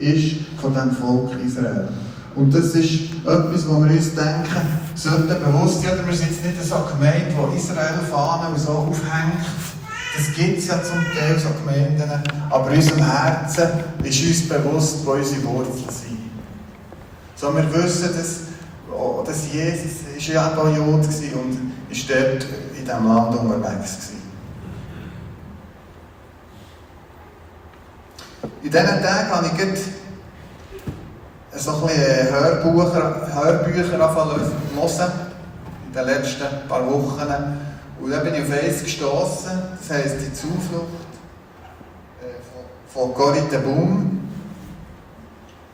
ist von dem Volk Israel. Und das ist etwas, wo wir uns denken, sollten bewusst sein, wir sind jetzt nicht so eine Gemeinde, die Israel-Fahnen so aufhängt. Das gibt es ja zum Teil, so Gemeinden. Aber in unserem Herzen ist uns bewusst, wo unsere Wurzeln sind. So, wir wissen, dass Jesus ja auch Jude war und ist dort in diesem Land unterwegs war. In diesen Tagen habe ich so ein bisschen Hörbücher angefangen zu hören, in den letzten paar Wochen. Und dann bin ich auf eins gestossen, das heisst «Die Zuflucht» von Corrie ten Boom.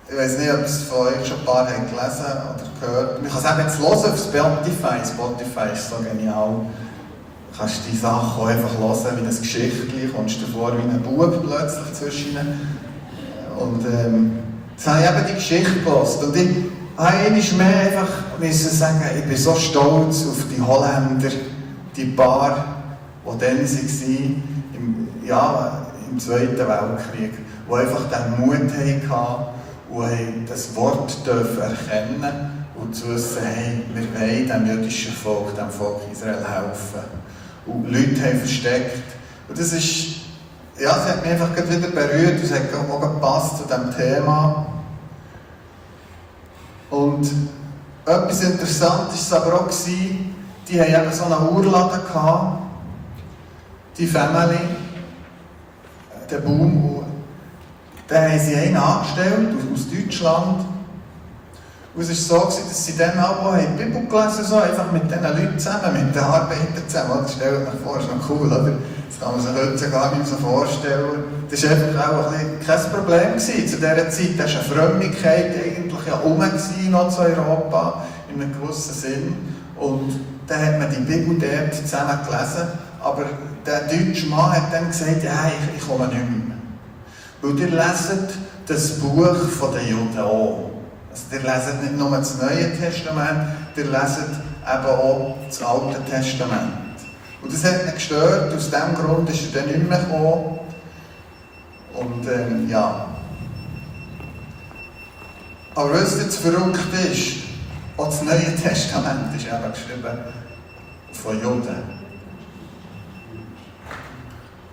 Ich weiß nicht, ob es von euch schon ein paar haben gelesen oder gehört. Man kann es eben jetzt hören auf Spotify. Spotify ist so genial. Du kannst die Sachen auch einfach hören wie ein Geschichtchen, kommst dir vor wie ein Bub plötzlich zwischen ihnen. Und jetzt habe ich eben die Geschichte gehört. Und ich habe einmal mehr einfach sagen, ich bin so stolz auf die Holländer, die paar, die dann waren, im Zweiten Weltkrieg, die einfach den Mut hatten und das Wort dürfen erkennen und zu wissen, hey, wir wollen dem jüdischen Volk, dem Volk Israel helfen. Und Leute haben versteckt. Und das ist, ja, das hat mich einfach wieder berührt, es hat auch gepasst zu diesem Thema. Und etwas Interessantes war es aber auch, die hatten eben so einen Urladen gehabt, die Family, der Boom. Da haben sie einen angestellt aus Deutschland. Und es war so, dass sie dann auch die Bibel gelesen haben, so einfach mit diesen Leuten zusammen, mit den Arbeitern zusammen. Das stellt euch vor, das ist noch cool, oder? Das kann man sich heute gar nicht mehr so vorstellen. Das war einfach auch kein Problem gewesen. Zu dieser Zeit war eine Frömmigkeit eigentlich ja rum noch zu Europa, in einem gewissen Sinn. Und dann hat man die Bibel dort zusammen gelesen. Aber der deutsche Mann hat dann gesagt, ja, ich komme nicht mehr. Weil ihr leset das Buch der Juden auch. Also ihr leset nicht nur das Neue Testament, ihr leset eben auch das Alte Testament. Und das hat mich gestört, aus diesem Grund ist er dann nicht mehr gekommen. Und ja. Aber was jetzt verrückt ist, auch das Neue Testament ist eben geschrieben von Juden.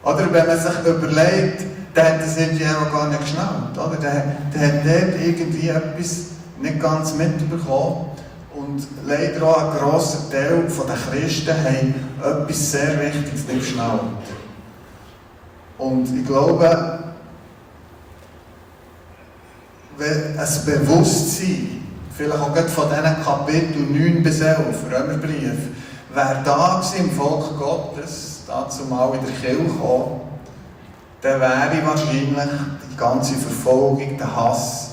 Oder wenn man sich überlegt, der hat das irgendwie auch gar nicht geschnallt. Oder? Der hat dort irgendwie etwas nicht ganz mitbekommen. Und leider auch ein grosser Teil der Christen haben etwas sehr Wichtiges nicht geschnallt. Und ich glaube, wenn ein Bewusstsein, vielleicht auch gerade von diesen Kapitel 9 bis 11, Römerbrief, wäre da im Volk Gottes, dazu mal in der Kirche gekommen, dann wäre wahrscheinlich die ganze Verfolgung, der Hass,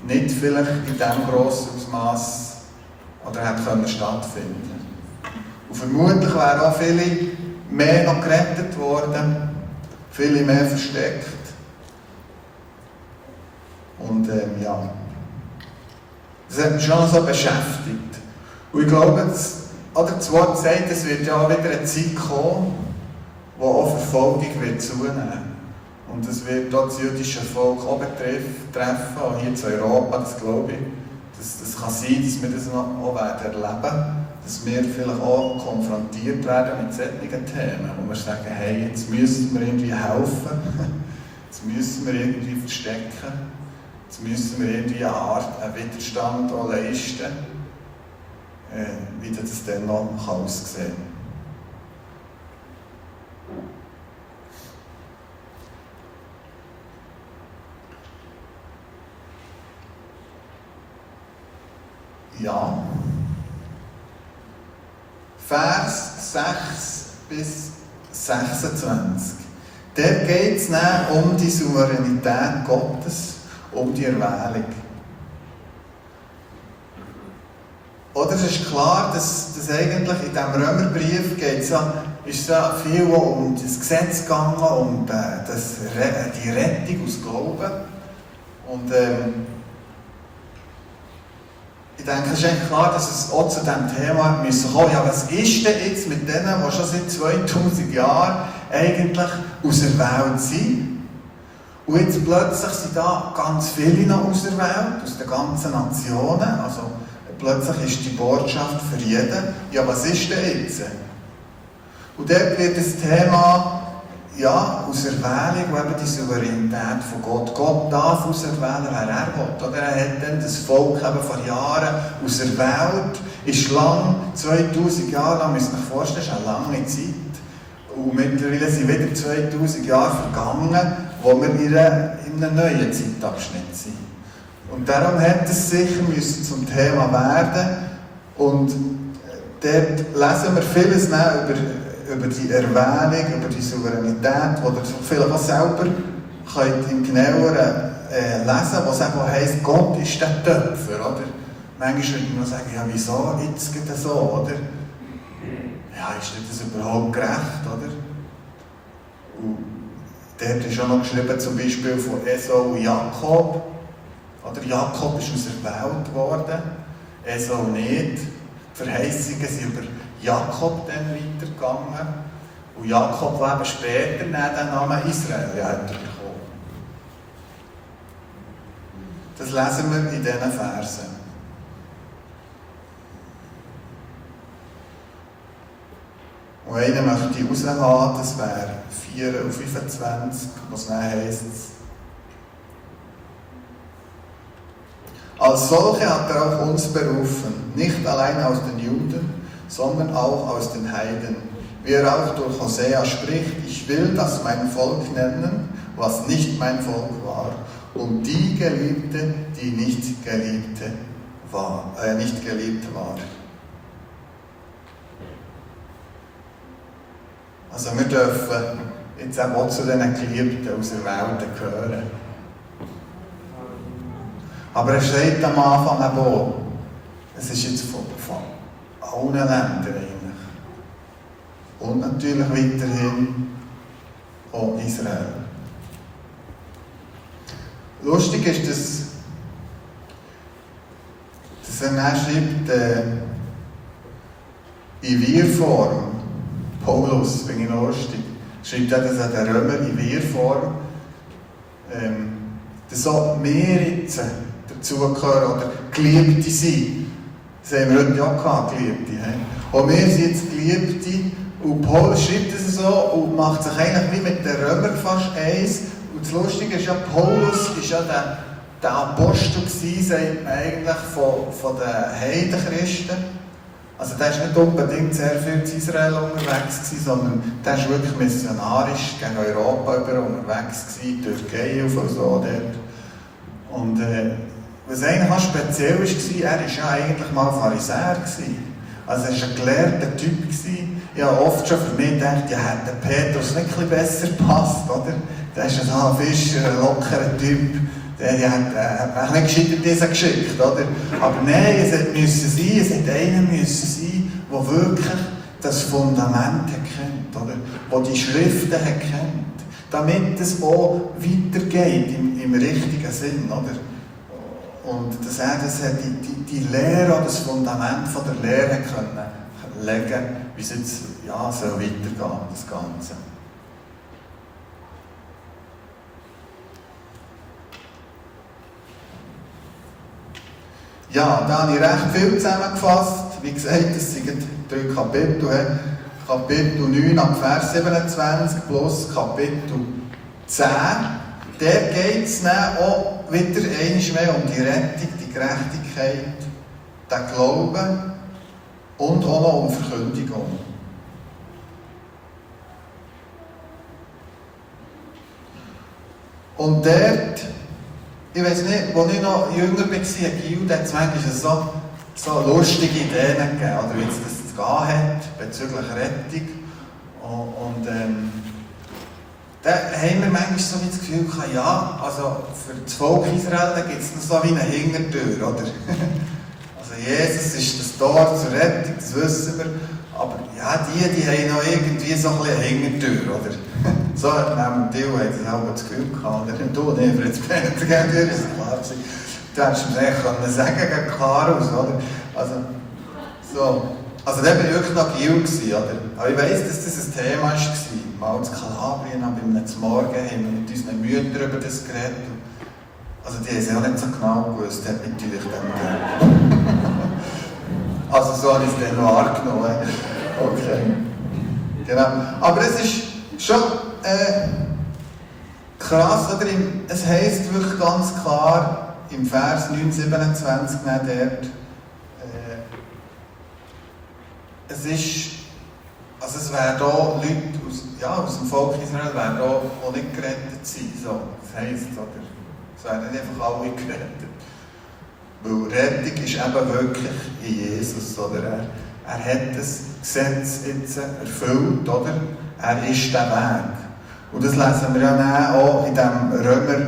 nicht vielleicht in diesem grossen Ausmaß oder hätte stattfinden. Und vermutlich wären auch viele mehr noch gerettet worden, viele mehr versteckt. Und ja, das hat mich schon so beschäftigt. Und ich glaube, das Wort sagt, es wird ja auch wieder eine Zeit kommen, wo auch Verfolgung wird zunehmen. Und es wird auch das jüdische Volk auch betreffen, auch hier in Europa, das glaube ich. Das kann sein, dass wir das noch auch erleben werden, dass wir vielleicht auch konfrontiert werden mit solchen Themen, wo wir sagen, hey, jetzt müssen wir irgendwie helfen, jetzt müssen wir irgendwie verstecken, jetzt müssen wir irgendwie eine Art einen Widerstand auch leisten, wie das dann noch aussehen kann. Ja. Vers 6 bis 26. Dort geht es um die Souveränität Gottes, um die Erwählung. Oder es ist klar, dass eigentlich in diesem Römerbrief ist ja viel um das Gesetz gegangen, um die Rettung aus Glauben. Und ich denke, es ist eigentlich klar, dass es auch zu diesem Thema kommen müssen. Ja, was ist denn jetzt mit denen, die schon seit 2000 Jahren eigentlich auserwählt sind? Und jetzt plötzlich sind da ganz viele noch auserwählt, aus den ganzen Nationen. Also plötzlich ist die Botschaft für jeden. Ja, was ist denn jetzt? Und dort wird das Thema, ja, Auserwählung, wo eben die Souveränität von Gott. Gott darf auserwählen, wer er will. Oder er hat dann das Volk eben vor Jahren auserwählt, ist lang, 2000 Jahre lang, müsst ihr euch vorstellen, das ist eine lange Zeit. Und mittlerweile sind wieder 2000 Jahre vergangen, wo wir in einem neuen Zeitabschnitt sind. Und darum hätte es sicher zum Thema werden. Und dort lesen wir vieles über die Erwählung, über die Souveränität, wo ihr vielleicht auch selber könnt im Genaueren lesen, was eben heisst, Gott ist der Töpfer, oder? Manchmal würde man sagen, ja, wieso jetzt geht das so, oder? Ja, ist das überhaupt gerecht, oder? Und dort ist auch noch geschrieben, zum Beispiel von Esau und Jakob. Oder Jakob ist auserwählt worden, Esau nicht. Die Verheißungen sind über Jakob dann weitergegangen. Und Jakob, der eben später den Namen Israel hat bekommen. Das lesen wir in diesen Versen. Und einen möchte ich raushaben, das wäre 4 und 25, was dann heisst. Als solche hat er auch uns berufen, nicht allein aus den Juden, sondern auch aus den Heiden. Wie er auch durch Hosea spricht, ich will das mein Volk nennen, was nicht mein Volk war, und die Geliebte, die nicht geliebt war. Also wir dürfen jetzt auch zu diesen Geliebten aus der Welt gehören. Aber er steht am Anfang auch, es ist jetzt von allen Ländern eigentlich. Und natürlich weiterhin auch Israel. Lustig ist, dass er dann schreibt, in Wir-Form. Paulus, finde ich lustig, schreibt er das an den Römer in Wir-Form, dass auch wir jetzt dazugehören oder Geliebte sind. Das haben wir heute ja gehabt, Geliebte. Auch wir sind jetzt Geliebte und Paulus schreibt das so und macht sich eigentlich wie mit den Römern fast eins. Und das Lustige ist ja, Paulus ist ja der Apostel gewesen, sagt man eigentlich, von den Heidenchristen. Also der war nicht unbedingt sehr viel in Israel unterwegs gewesen, sondern der war wirklich missionarisch gegen Europa unterwegs gewesen, Türkei und so dort. Und was eigentlich auch speziell war, er war ja eigentlich mal Pharisäer gewesen. Also er war ein gelehrter Typ gewesen. Ich habe oft schon für mich gedacht, ja, hätte Petrus nicht ein bisschen besser gepasst, oder? Der ist ein Fischer, ein lockerer Typ. Der hat nicht gescheitert diesen geschickt, oder? Aber nein, es hätte einer müssen sein, der wirklich das Fundament kennt, oder? Der die Schriften kennt, damit es auch weitergeht im richtigen Sinn, oder? Und dass er die Lehre, das Fundament von der Lehre können legen, wie es jetzt soll weitergehen, das Ganze. Ja, da habe ich recht viel zusammengefasst. Wie gesagt, es sind 3 Kapitel. Kapitel 9 ab Vers 27 plus Kapitel 10. Dort geht es dann auch wieder einmal mehr um die Rettung, die Gerechtigkeit, den Glauben und auch noch um Verkündigung. Und dort, ich weiß nicht, als ich noch jünger war, Gil, hat es manchmal so lustige Ideen gegeben, oder wie es das zu gehen hat, bezüglich Rettung. Und da haben wir manchmal so das Gefühl gehabt, ja, also für das Volk Israel gibt es noch so wie eine Hintertür, oder? Also Jesus ist das Tor zur Rettung, das wissen wir. Aber ja, die haben noch irgendwie so ein bisschen eine Hintertür, oder? So hat man Theo auch das Gefühl gehabt, oder? Du nicht, für jetzt Peter, gell, das ist klar gewesen. Du hättest mir eigentlich sagen gegen Klarus, oder? Also, so. Also da war ich wirklich noch Gil, oder? Aber ich weiss, dass das ein Thema war. Mal in Kalabrien, aber am Morgen haben wir mit unseren Müttern über das geredet. Also die haben es auch nicht so genau gewusst, hat natürlich dann also so habe ich es dann noch wahrgenommen. Okay. Genau. Aber es ist schon krass, oder? Es heisst wirklich ganz klar im Vers 9,27 dort, es werden hier Leute aus dem Volk Israel werden hier auch nicht gerettet sein. So, das heisst, oder? Es werden nicht einfach alle gerettet. Weil Rettung ist eben wirklich in Jesus. Oder? Er hat das Gesetz jetzt erfüllt. Oder? Er ist der Weg. Und das lesen wir ja dann auch in diesem Römer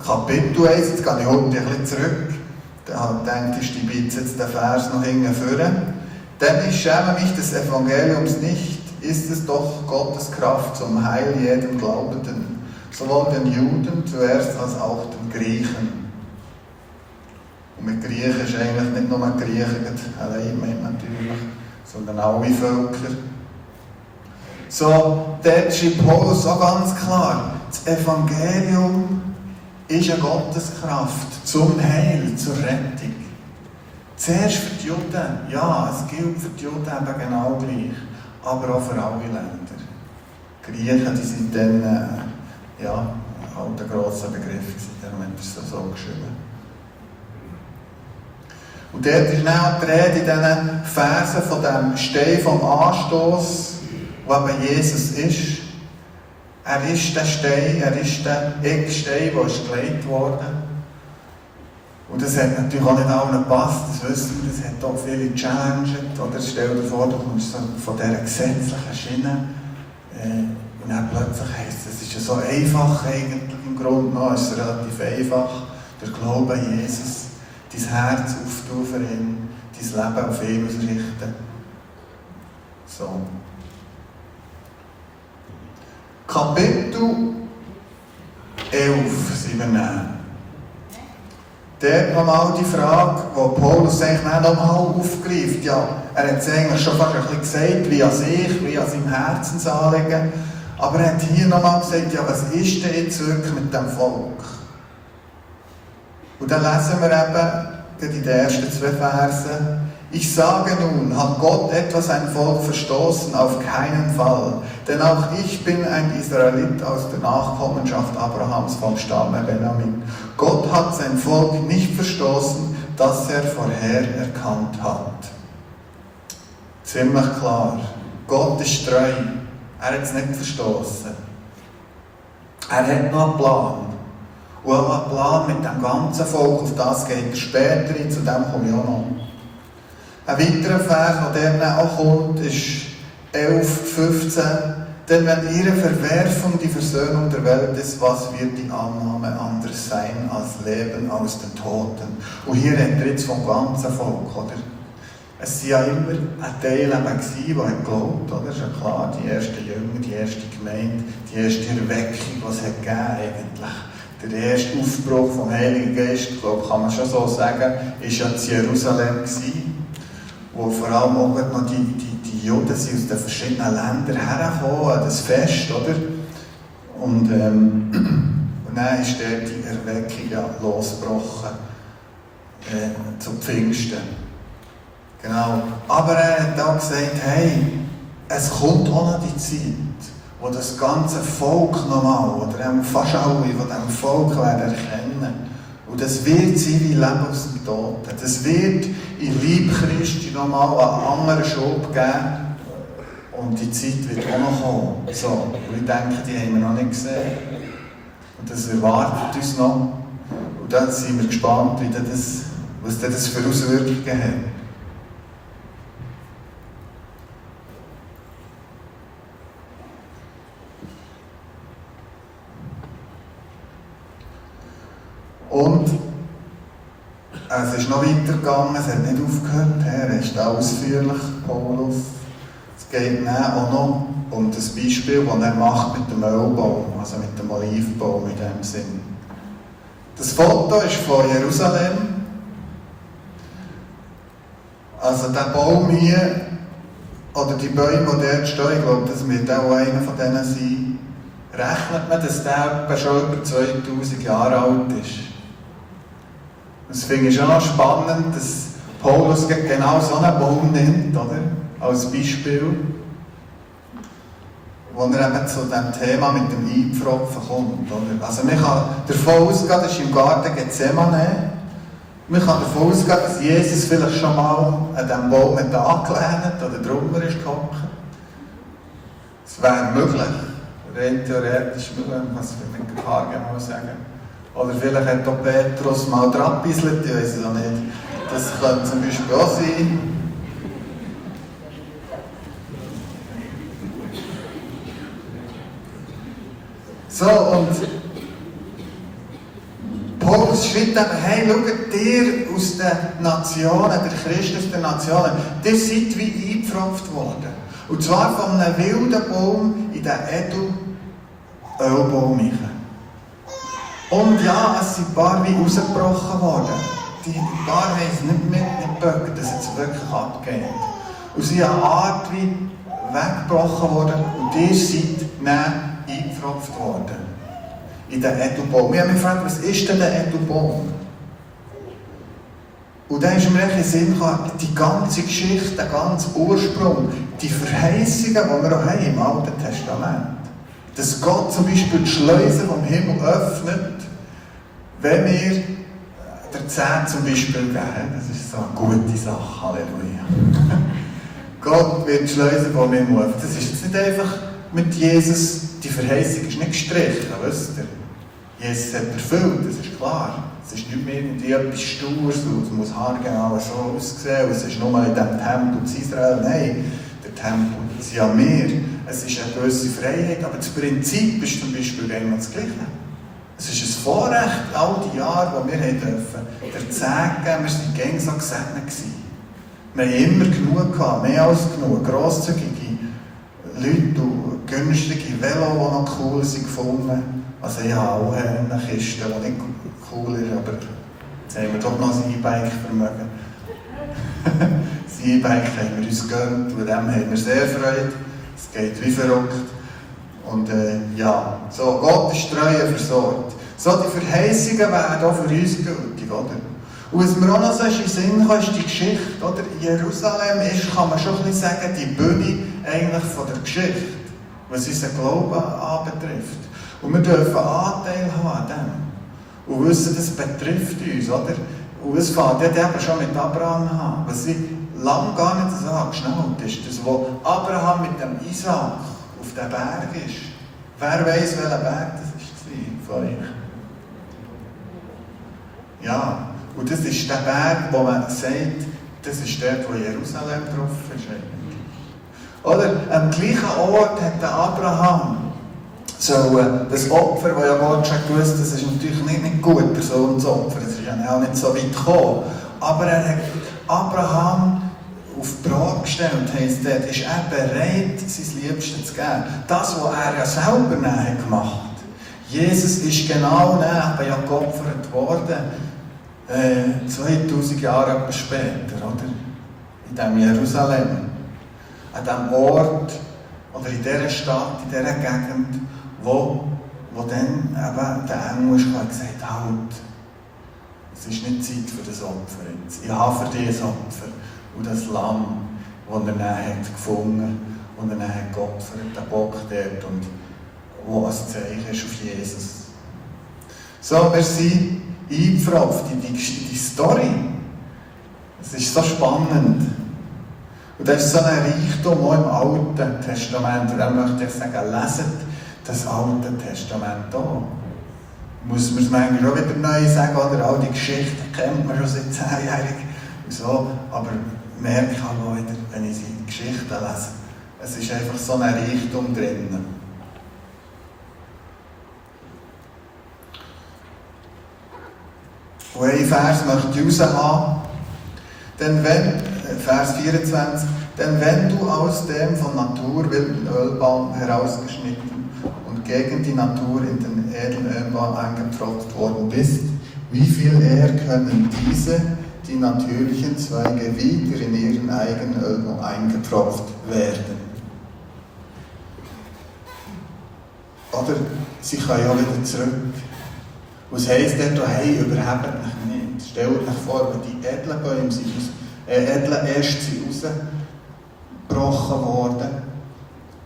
Kapitel 1. Jetzt gehe ich heute ein bisschen zurück. Da denke ich, ich jetzt den Vers noch hinten. Denn ich schäme mich des Evangeliums nicht, ist es doch Gottes Kraft zum Heil jedem Glaubenden, sowohl den Juden zuerst als auch den Griechen. Und mit Griechen ist eigentlich nicht nur Griechen allein natürlich, sondern alle Völker. So, dort schreibt Paulus auch ganz klar, das Evangelium ist eine Gotteskraft zum Heil, zur Rettung. Zuerst für die Juden, ja, es gilt für die Juden eben genau gleich, aber auch für alle Länder. Die Griechen, die sind dann, halt ein grosser Begriff, darum hat er es so geschrieben. Und dort ist dann auch die Rede in diesen Versen von dem Stein vom Anstoß, wo eben Jesus ist. Er ist der Stein, er ist der Eckstein, der ist gelegt worden. Und das hat natürlich auch nicht allen gepasst, das wissen wir, das hat auch viele challenged. Oder stell dir vor, du kommst so von dieser gesetzlichen Schiene und dann plötzlich heisst es, ist ja so einfach eigentlich im Grunde genommen, es ist relativ einfach, durch Glauben an Jesus, dein Herz auftun für ihn, dein Leben auf ihn ausrichten. So. Kapitel 11 sind wir dann. Dort nochmal die Frage, die Paulus eigentlich nochmal aufgreift. Ja, er hat es eigentlich schon fast ein bisschen gesagt, wie an sich, wie an seinem Herzensanliegen. Aber er hat hier nochmal gesagt, ja, was ist denn jetzt wirklich mit dem Volk? Und dann lesen wir eben in den ersten 2 Versen, ich sage nun, hat Gott etwa sein Volk verstoßen? Auf keinen Fall. Denn auch ich bin ein Israelit aus der Nachkommenschaft Abrahams vom Stamme Benjamin. Gott hat sein Volk nicht verstoßen, das er vorher erkannt hat. Ziemlich klar. Gott ist treu. Er hat es nicht verstoßen. Er hat noch einen Plan. Und auch einen Plan mit dem ganzen Volk, auf das geht er später ein, zu dem komme ich auch noch. Ein weiterer Vers, der dann auch kommt, ist 11,15. Denn wenn ihre Verwerfung die Versöhnung der Welt ist, was wird die Annahme anders sein als Leben aus den Toten? Und hier redet er jetzt vom ganzen Volk, oder? Es waren ja immer ein Teil, der glaubt, oder? Ist ja klar, die ersten Jünger, die erste Gemeinde, die erste Erweckung, die es hat gegeben eigentlich. Der erste Aufbruch vom Heiligen Geist, ich glaube, kann man schon so sagen, war ja in Jerusalem gewesen, wo vor allem auch noch die Juden sind aus den verschiedenen Ländern hergekommen an das Fest, oder? Und dann ist dort die Erweckung ja losgebrochen zu Pfingsten. Genau. Aber er hat auch gesagt, hey, es kommt auch noch die Zeit, wo das ganze Volk nochmal, oder fast alle von diesem Volk werden erkennen. Und das wird sein wie Leben aus dem Toten. Das wird in Liebe Christi nochmal einen anderen Schub geben. Und die Zeit wird auch noch kommen. So, und ich denke, die haben wir noch nicht gesehen. Und das erwartet uns noch. Und dann sind wir gespannt, was das für Auswirkungen hat. Und es ist noch weitergegangen, es hat nicht aufgehört, er ist ausführlich, Paulus. Es geht dann auch noch um das Beispiel, das er macht mit dem Ölbaum, also mit dem Olivenbaum in dem Sinn. Das Foto ist von Jerusalem. Also der Baum hier, oder die Bäume, die dort stehen, ich glaube, das wird auch einer von denen sein, rechnet man, dass der etwa schon über 2000 Jahre alt ist. Das finde ich schon noch spannend, dass Paulus genau so einen Baum nimmt, oder? Als Beispiel, wo er eben zu dem Thema mit dem Eingepfropfen kommt. Oder? Also man kann davon ausgehen, das ist im Garten Gethsemane, man kann davon ausgehen, dass Jesus vielleicht schon mal an diesem Baum angelehnt oder drunter ist gehockt. Das wäre möglich, rein theoretisch möglich, was wir mit ein paar genau sagen. Oder vielleicht hat auch Petrus mal dran gebisselt, ich weiß es auch nicht. Das könnte zum Beispiel auch sein. So, und Paulus schreibt eben, hey, schaut, ihr aus den Nationen, der Christ aus den Nationen, ihr seid wie eingepfropft worden. Und zwar von einem wilden Baum in den Edel-Ölbaum hinein. Und ja, es sind ein paar wie rausgebrochen worden. Die paar haben es nicht mitgeböckt, dass es wirklich abgeht. Und sie sind eine Art wie weggebrochen worden und ihr seid dann eingepfropft worden. In den Edelbaum. Ich habe mich gefragt, was ist denn der Edelbaum? Und dann ist mir in den Sinn gekommen, die ganze Geschichte, der ganze Ursprung, die Verheißungen, die wir auch haben im Alten Testament. Dass Gott zum Beispiel die Schleusen vom Himmel öffnet, wenn wir der 10 zum Beispiel geben. Das ist so eine gute Sache, Halleluja. Gott wird die Schleusen vom Himmel öffnen. Das ist jetzt nicht einfach mit Jesus, die Verheißung ist nicht gestrichen, wisst ihr? Jesus hat erfüllt, das ist klar. Es ist nicht mehr irgendwie etwas Stures, es muss haargenau so aussehen, es ist nur in diesem Tempel zu Israel. Nein, der Tempel sind ja wir. Es ist eine gewisse Freiheit, aber das Prinzip ist zum Beispiel immer das Gleiche. Es ist ein Vorrecht, all die Jahre, die wir dürfen, der Segen, wir waren gängig so gesegnet gewesen. Wir haben immer genug gehabt, mehr als genug, grosszügige Leute und günstige Velo, die noch cool sind, gefunden. Also ich habe auch eine Kiste, die nicht cool ist, aber jetzt haben wir doch noch ein E-Bike-Vermögen. Das E-Bike haben wir uns gegönnt, und dem haben wir sehr Freude. Es geht wie verrückt. Und ja, so, Gott ist treu versorgt. So, die Verheißungen werden auch für uns gültig, oder? Und was mir auch noch so in den Sinn kam, ist die Geschichte, oder? Jerusalem ist, kann man schon ein bisschen sagen, die Bühne eigentlich von der Geschichte, was unseren Glauben anbetrifft. Und wir dürfen Anteil haben an dem. Und wissen, das betrifft uns, oder? Und es fängt eben schon mit Abraham an. Was ich lange gar nicht so geschnallt ist, das, wo Abraham mit dem Isaac auf dem Berg ist. Wer weiss, welcher Berg das war von euch? Ja, und das ist der Berg, wo man sagt, das ist dort, wo Jerusalem drauf ist. Oder am gleichen Ort hat der Abraham das Opfer, das ja Gott schon gewusst, das ist natürlich nicht gut, der Sohnsopfer, das ist ja auch nicht so weit gekommen. Aber er hat Abraham auf die Probe gestellt, heisst, dort ist er bereit, sein Liebstes zu geben. Das, was er ja selber gemacht hat. Jesus ist genau ja geopfert worden, 2000 Jahre später, oder? In diesem Jerusalem. An diesem Ort, oder in dieser Stadt, in dieser Gegend, wo dann eben der Engel ist und gesagt hat, halt, es ist nicht Zeit für das Opfer jetzt. Ich habe für dich ein Opfer. Und das Lamm, das er dann hat gefunden und er dann hat geopfert, den Bock dort, und wo ein Zeichen ist auf Jesus. So, wir sind eingepfropft in die Story. Es ist so spannend. Und das ist so ein Reichtum auch im Alten Testament. Und dann möchte ich sagen, leset das Alte Testament auch. Muss man es manchmal auch wieder neu sagen, oder? All die Geschichten kennt man schon seit 10-jährig. So, aber merke ich auch wieder, wenn ich die Geschichten lese, es ist einfach so ein Reichtum drin. Und einen Vers möchte ich raushaben. Denn wenn, Vers 24, denn wenn du aus dem von Natur wilden Ölbaum herausgeschnitten und gegen die Natur in den edlen Ölbaum eingepfropft worden bist, wie viel eher können diese, die natürlichen Zweige wieder in ihren eigenen Öl eingetropft werden. Oder sie können ja wieder zurück. Was heisst denn da, hey, überhebt mich nicht? Stellt euch vor, wenn die edlen Bäume sind edlen Äste sind rausgebrochen worden,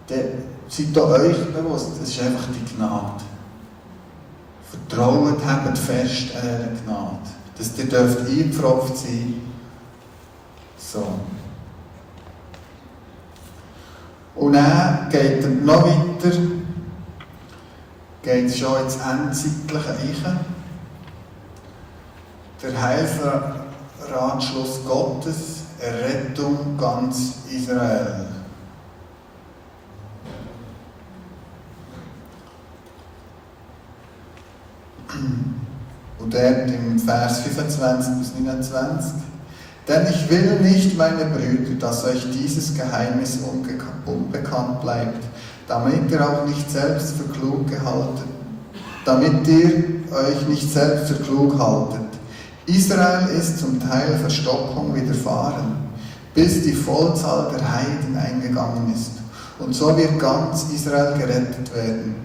dann seid ihr euch bewusst, das ist einfach die Gnade. Vertraut, habt fest an dieser Gnade, dass ihr dürft eingepfropft sein. So. Und dann geht er noch weiter, geht schon ins Endzeitliche rein. Der Heilsratschluss Gottes, Errettung ganz Israel. Und dort im Vers 25 bis 29. Denn ich will nicht, meine Brüder, dass euch dieses Geheimnis unbekannt bleibt, damit ihr euch nicht selbst für klug haltet. Israel ist zum Teil Verstockung widerfahren, bis die Vollzahl der Heiden eingegangen ist. Und so wird ganz Israel gerettet werden.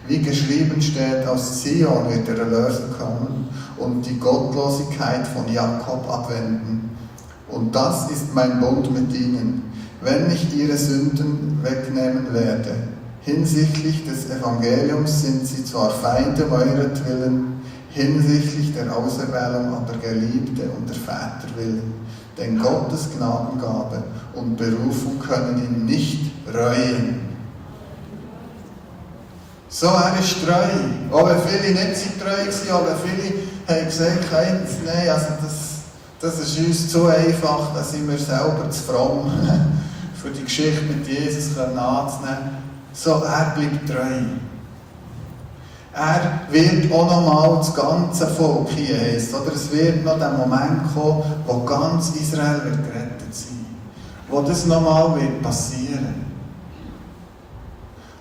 Wie geschrieben steht, aus Zion wird der Erlöser kommen und die Gottlosigkeit von Jakob abwenden. Und das ist mein Bund mit ihnen, wenn ich ihre Sünden wegnehmen werde. Hinsichtlich des Evangeliums sind sie zwar Feinde euretwillen, hinsichtlich der Auserwählung aber Geliebte und der Väter willen. Denn Gottes Gnadengabe und Berufung können ihn nicht reuen. So, er ist treu. Auch wenn viele nicht so treu waren, auch wenn viele haben gesagt, nein, also das ist uns zu einfach, da sind wir selber zu fromm, für die Geschichte mit Jesus anzunehmen. So, er bleibt treu. Er wird auch nochmal das ganze Volk hier heissen. Oder es wird noch der Moment kommen, wo ganz Israel wird gerettet sein. Wo das nochmal wird passieren.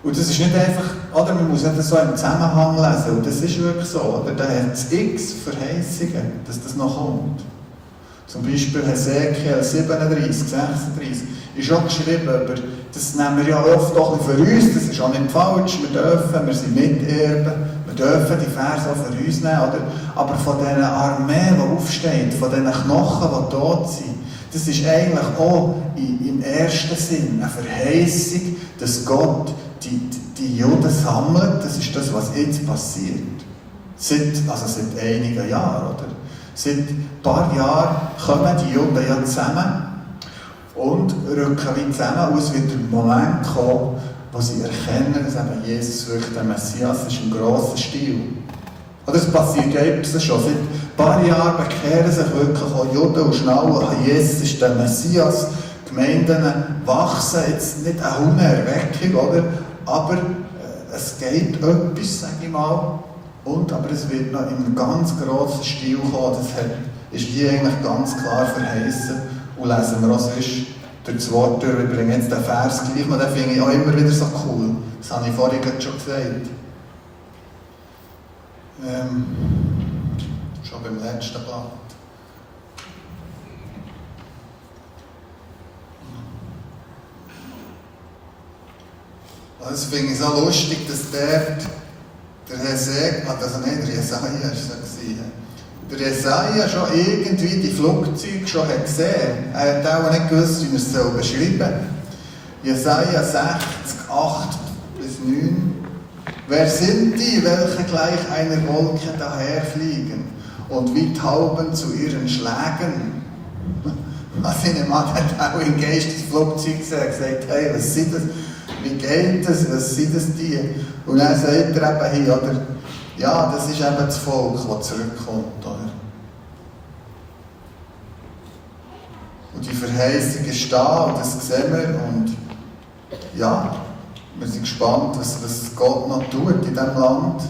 Und das ist nicht einfach, oder man muss das so im Zusammenhang lesen. Und das ist wirklich so. Oder? Da hat es x Verheißungen, dass das noch kommt. Zum Beispiel Hesekiel 37, 36 ist auch geschrieben, aber das nehmen wir ja oft auch für uns, das ist auch nicht falsch, wir sind Miterben, wir dürfen die Verse auch für uns nehmen, oder? Aber von diesen Armee, die aufsteht, von diesen Knochen, die tot sind, das ist eigentlich auch im ersten Sinn eine Verheißung, dass Gott die Juden sammelt. Das ist das, was jetzt passiert. Seit einigen Jahren, oder? Seit ein paar Jahren kommen die Juden ja zusammen und rücken wie zusammen, und es wird der Moment kommen, wo sie erkennen, dass eben Jesus wirklich der Messias ist, im grossen Stil. Oder es passiert ja jetzt schon. Seit ein paar Jahren bekehren sich wirklich auch Juden und schnallen, Jesus ist der Messias. Gemeinden wachsen, jetzt nicht eine Hundenerweckung, oder? Aber es geht etwas, sage ich mal. Aber es wird noch in einem ganz grossen Stil kommen. Das ist hier eigentlich ganz klar verheißen. Und lesen wir auch sonst durch das Wort durch. Wir bringen jetzt den Vers gleich noch, den finde ich auch immer wieder so cool. Das habe ich vorhin schon gesagt. Schon beim letzten Blatt. Das finde ich so lustig, dass der Jesaja, der Jesaja schon irgendwie die Flugzeuge schon hat gesehen. Er hat auch nicht gewusst, wie er es beschreiben soll. Jesaja 60, 8 bis 9. Wer sind die, welche gleich einer Wolke daherfliegen und wie Tauben zu ihren Schlägen? Also ich Mann hat auch im Geist das Flugzeug gesehen und gesagt, hey, was sind das? Wie geht das? Was sind das die? Und dann sagt er eben hier, oder? Ja, das ist eben das Volk, das zurückkommt, oder? Und die Verheißung ist da, und das sehen wir, und ja, wir sind gespannt, was Gott noch tut in diesem Land.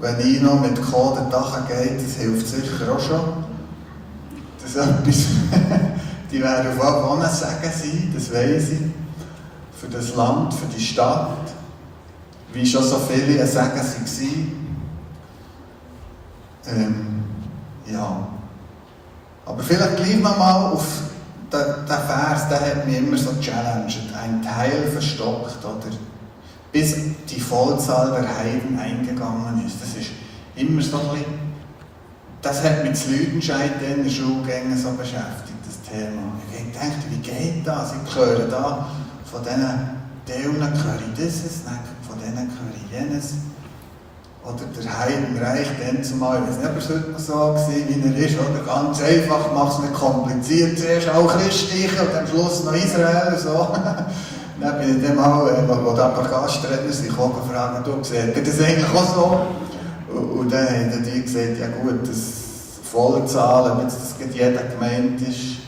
Wenn ich noch mit Code Dach geht, das hilft sicher auch schon. Das ist etwas, die werden auf auch ein Segen sein, das weiss ich. Für das Land, für die Stadt, wie schon so viele ein Segen waren. Ja. Aber vielleicht gleich nochmal auf den Vers, der hat mich immer so challenged. Ein Teil verstockt, oder? Bis die Vollzahl der Heiden eingegangen ist. Das ist immer so ein bisschen, das hat mich zu Lüdenscheid in den Schulgängen so beschäftigt, das Thema. Ich habe gedacht, wie geht das? Ich höre da von diesen Teilen höre ich dieses, von denen höre ich jenes. Oder der Heidenreich, dann zumal, ich weiß nicht, ob es heute noch so war, wie er ist, oder ganz einfach, mach es nicht kompliziert, zuerst auch Christliche und am Schluss noch Israel, so. Dann bin ich dann mal, wo da ein paar Gastredner sind, gefragt, du, seht ihr das eigentlich auch so? Und dann haben die gesagt, ja gut, das Vollzahlen, wenn das jeder gemeint ist,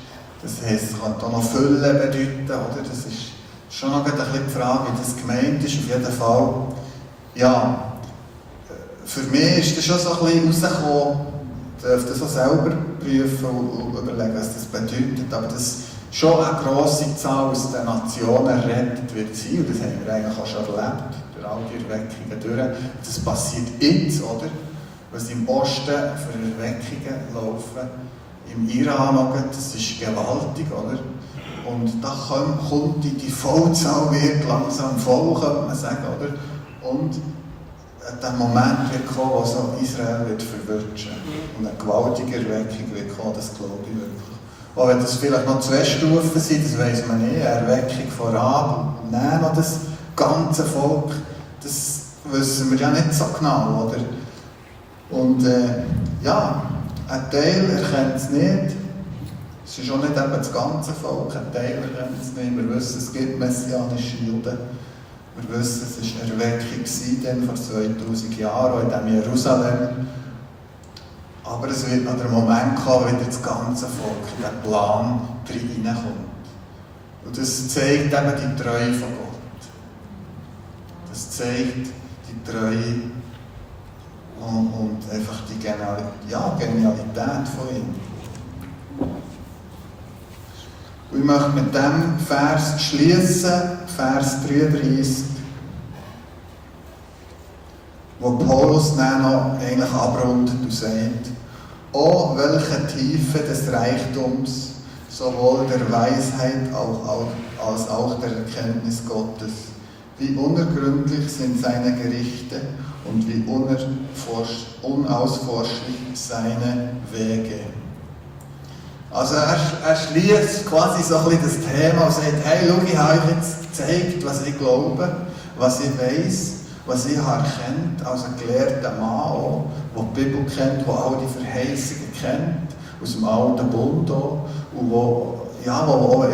das heisst, es kann auch noch Fülle bedeuten, oder? Das ist schon noch ein bisschen die Frage, wie das gemeint ist, auf jeden Fall. Ja, für mich ist das schon so ein bisschen rausgekommen, ich dürfte das auch selber prüfen und überlegen, was das bedeutet, aber dass schon eine grosse Zahl aus den Nationen errettet wird sein, und das haben wir eigentlich auch schon erlebt, durch all die Erweckungen durch. Das passiert jetzt, oder? Was im Osten für Erweckungen laufen, im Iran noch, das ist gewaltig, oder? Und da kommt die Vollzahl wird langsam voll, könnte man sagen, oder? Und der Moment wird kommen, wo so Israel wird verwirrschen und eine gewaltige Erweckung wird kommen, das glaube ich wirklich. Auch wenn das vielleicht noch 2 Stufen sind, das weiss man nicht, eine Erweckung voran und dann noch das ganze Volk, das wissen wir ja nicht so genau, oder? Und ja, ein Teil erkennt es nicht, es ist auch nicht eben das ganze Volk, ein Teil erkennt es nicht, wir wissen, es gibt messianische Juden. Wir wissen, es war eine Erweckung vor 2000 Jahren, auch in diesem Jerusalem. Aber es wird noch der Moment kommen, wenn das ganze Volk in diesen Plan hineinkommt. Und das zeigt eben die Treue von Gott. Das zeigt die Treue und einfach die Genialität von ihm. Und ich möchte mit diesem Vers schließen, Vers 33, wo Paulus dann noch eigentlich abrundet und sagt: Oh, welche Tiefe des Reichtums, sowohl der Weisheit als auch der Erkenntnis Gottes. Wie unergründlich sind seine Gerichte und wie unausforschlich seine Wege. Also er schließt quasi so ein bisschen das Thema und sagt: Hey, schau, ich habe euch jetzt gezeigt, was ich glaube, was ich weiss, was ich habe erkannt als ein gelehrter Mann auch, der die Bibel kennt, der all die Verheißungen kennt, aus dem Alten Bund auch, und der auch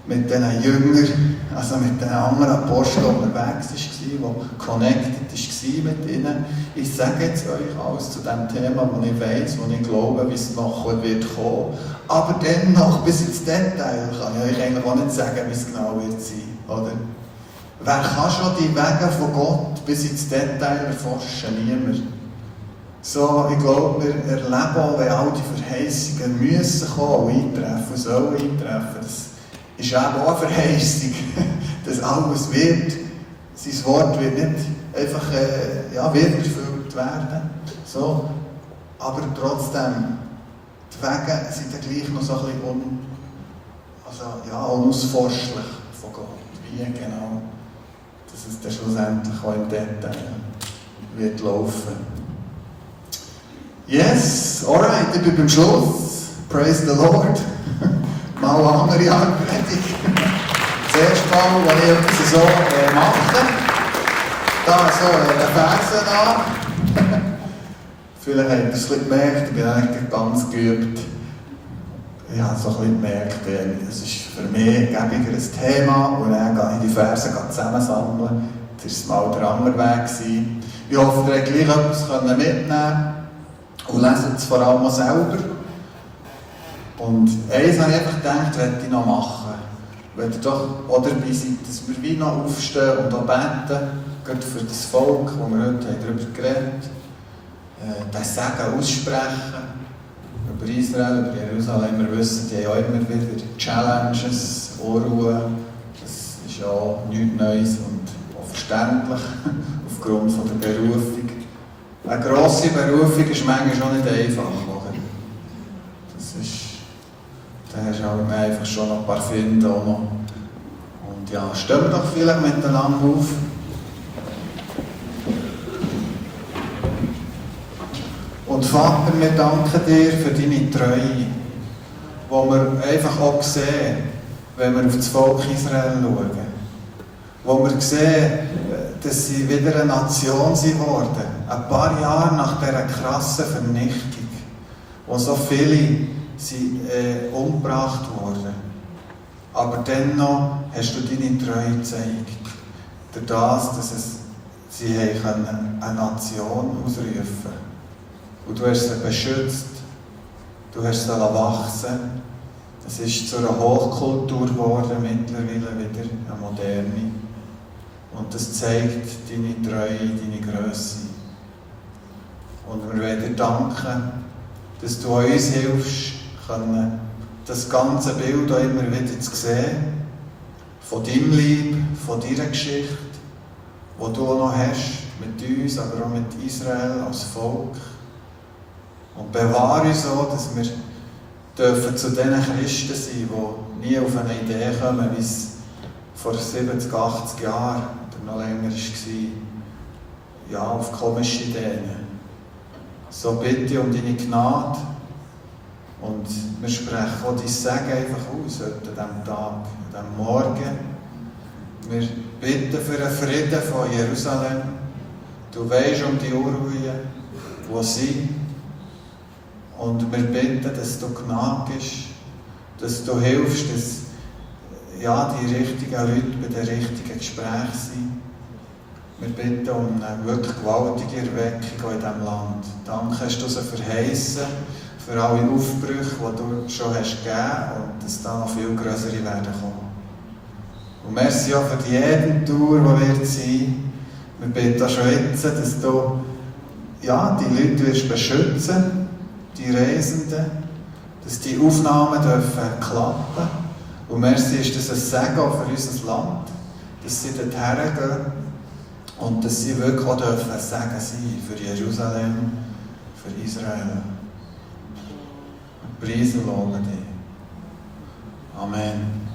mit diesen Jüngern, also mit den anderen Aposteln unterwegs war, der connected war mit ihnen. Ich sage jetzt euch alles zu dem Thema, wo ich weiss, wo ich glaube, wie es noch wird kommen. Aber dennoch, bis ins Detail, kann ich euch eigentlich auch nicht sagen, wie es genau wird sein, oder? Wer kann schon die Wege von Gott bis ins Detail erforschen? Niemand. So, ich glaube, wir erleben auch, wenn all die Verheißungen müssen kommen und eintreffen, sollen eintreffen. Das ist eben auch eine Verheißung, dass alles wird. Sein Wort wird nicht einfach wird erfüllt werden. So. Aber trotzdem, die Wege sind dann gleich noch so ein bisschen unausforschlich von Gott. Wie genau, dass es dann schlussendlich auch im Detail wird laufen. Yes, alright, ich bin beim Schluss. Praise the Lord. Mal eine andere Art Predigt. Das erste Mal, als ich etwas so mache, da so eine Ferse an. Vielleicht habt ihr es gemerkt, ich bin eigentlich ganz geübt. Ich habe so ein bisschen gemerkt, es ist für mich gäbiger ein Thema und dann gehe ich die Verse zusammensammeln. Das war mal der andere Weg gewesen. Ich hoffe, ihr habt gleich etwas mitnehmen und lesen es vor allem auch selber. Und eins habe ich einfach gedacht, möchte ich noch machen. Wenn ihr doch auch dabei seid, dass wir wie noch aufstehen und auch beten, gerade für das Volk, das wir heute darüber geredet haben, das Segen aussprechen. Über Israel, über Jerusalem, wir wissen, die haben auch immer wieder Challenges, Unruhe. Das ist ja nichts Neues und auch verständlich, aufgrund von der Berufung. Eine grosse Berufung ist manchmal schon nicht einfach, oder? halt einfach schon noch ein paar finden. Auch noch. Und ja, stehen wir doch vielleicht miteinander auf. Und Vater, wir danken dir für deine Treue, wo wir einfach auch sehen, wenn wir auf das Volk Israel schauen. Wo wir sehen, dass sie wieder eine Nation geworden sind, ein paar Jahre nach dieser krassen Vernichtung, wo so viele sind, umgebracht wurden. Aber dennoch hast du deine Treue gezeigt. Durch das, dass sie eine Nation ausrufen konnten. Und du hast sie beschützt, du hast sie wachsen. Es ist zu einer Hochkultur geworden, mittlerweile wieder eine moderne. Und das zeigt deine Treue, deine Grösse. Und wir wollen dir danken, dass du uns hilfst, das ganze Bild auch immer wieder zu sehen, von deinem Lieb, von deiner Geschichte, die du auch noch hast, mit uns, aber auch mit Israel als Volk. Und bewahre uns so, dass wir dürfen zu diesen Christen sein, die nie auf eine Idee kommen, wie es vor 70, 80 Jahren oder noch länger war, ja, auf komische Ideen. So bitte ich um deine Gnade und wir sprechen auch dein Segen einfach aus heute an diesem Tag, an diesem Morgen. Wir bitten für einen Frieden von Jerusalem. Du weisst um die Unruhe, die sind. Und wir bitten, dass du Gnade gibst, dass du hilfst, dass ja, die richtigen Leute bei den richtigen Gesprächen sind. Wir bitten um eine wirklich gewaltige Erweckung in diesem Land. Danke, hast du sie verheißen für alle Aufbrüche, die du schon hast gegeben und dass da noch viel größere werden kommen. Und merci auch für die Edentour, die wird sein. Wir bitten auch schon jetzt, dass du ja, die Leute wirst beschützen, die Reisenden, dass die Aufnahmen dürfen klappen. Und merci ist das ein Segen auch für unser Land, dass sie dorthin gehen und dass sie wirklich auch dürfen ein Segen sein für Jerusalem, für Israel. Wir preisen und loben dich. Amen.